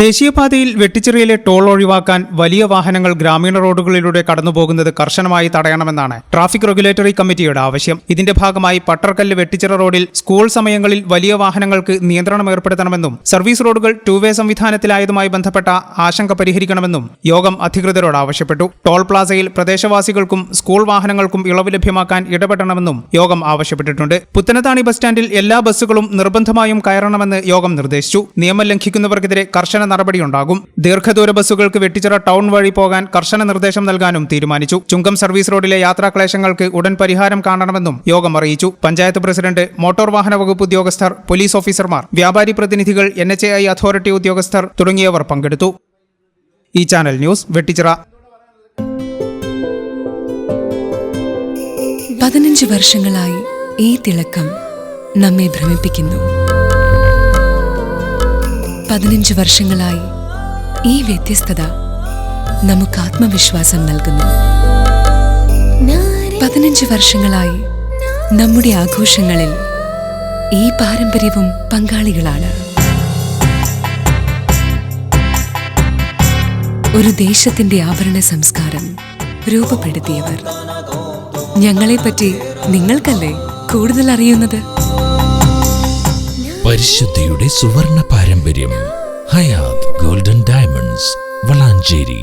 ദേശീയപാതയിൽ വെട്ടിച്ചിറയിലെ ടോൾ ഒഴിവാക്കാൻ വലിയ വാഹനങ്ങൾ ഗ്രാമീണ റോഡുകളിലൂടെ കടന്നുപോകുന്നത് കർശനമായി തടയണമെന്നാണ് ട്രാഫിക് റെഗുലേറ്ററി കമ്മിറ്റിയുടെ ആവശ്യം. ഇതിന്റെ ഭാഗമായി പട്ടർക്കല്ല് വെട്ടിച്ചിറ റോഡിൽ സ്കൂൾ സമയങ്ങളിൽ വലിയ വാഹനങ്ങൾക്ക് നിയന്ത്രണം ഏർപ്പെടുത്തണമെന്നും സർവീസ് റോഡുകൾ ടൂ വേ സംവിധാനത്തിലായതുമായി ബന്ധപ്പെട്ട ആശങ്ക പരിഹരിക്കണമെന്നും യോഗം അധികൃതരോട് ആവശ്യപ്പെട്ടു. ടോൾ പ്ലാസയിൽ പ്രദേശവാസികൾക്കും സ്കൂൾ വാഹനങ്ങൾക്കും ഇളവ് ലഭ്യമാക്കാൻ ഇടപെടണമെന്നും യോഗം ആവശ്യപ്പെട്ടിട്ടുണ്ട്. പുത്തനത്താണി ബസ് സ്റ്റാൻഡിൽ എല്ലാ ബസ്സുകളും നിർബന്ധമായും കയറണമെന്ന് യോഗം നിർദ്ദേശിച്ചു. നിയമം ലംഘിക്കുന്നവർക്കെതിരെ കർശന നടപടിയുണ്ടാകും. ദീർഘദൂര ബസ്സുകൾക്ക് വെട്ടിച്ചിറ ടൗൺ വഴി പോകാൻ കർശന നിർദ്ദേശം നൽകാനും തീരുമാനിച്ചു. ചുങ്കം സർവീസ് റോഡിലെ യാത്രാക്ലേശങ്ങൾക്ക് ഉടൻ പരിഹാരം കാണണമെന്നും യോഗം അറിയിച്ചു. പഞ്ചായത്ത് പ്രസിഡന്റ്, മോട്ടോർ വാഹന വകുപ്പ് ഉദ്യോഗസ്ഥർ, പോലീസ് ഓഫീസർമാർ, വ്യാപാരി പ്രതിനിധികൾ, NHAI അതോറിറ്റി ഉദ്യോഗസ്ഥർ തുടങ്ങിയവർ പങ്കെടുത്തു. ഈ ചാനൽ ന്യൂസ് വെട്ടിച്ചിറ. 15 വർഷങ്ങളായി ഈ തിളക്കം നമ്മെ ഭ്രമിപ്പിക്കുന്നു. 15 വർഷങ്ങളായി ഈ വ്യത്യസ്തത നമുക്ക് ആത്മവിശ്വാസം നൽകുന്നു. 15 വർഷങ്ങളായി നമ്മുടെ ആഘോഷങ്ങളിൽ ഈ പാരമ്പര്യവും പങ്കാളികളാണ്. ഒരു ദേശത്തിന്റെ ആഭരണ സംസ്കാരം രൂപപ്പെടുത്തിയവർ. ഞങ്ങളെപ്പറ്റി നിങ്ങൾക്കല്ലേ കൂടുതൽ അറിയുന്നത്? പരിശുദ്ധിയുടെ സുവർണ പാരമ്പര്യം. Hayath golden diamonds, Valanchery.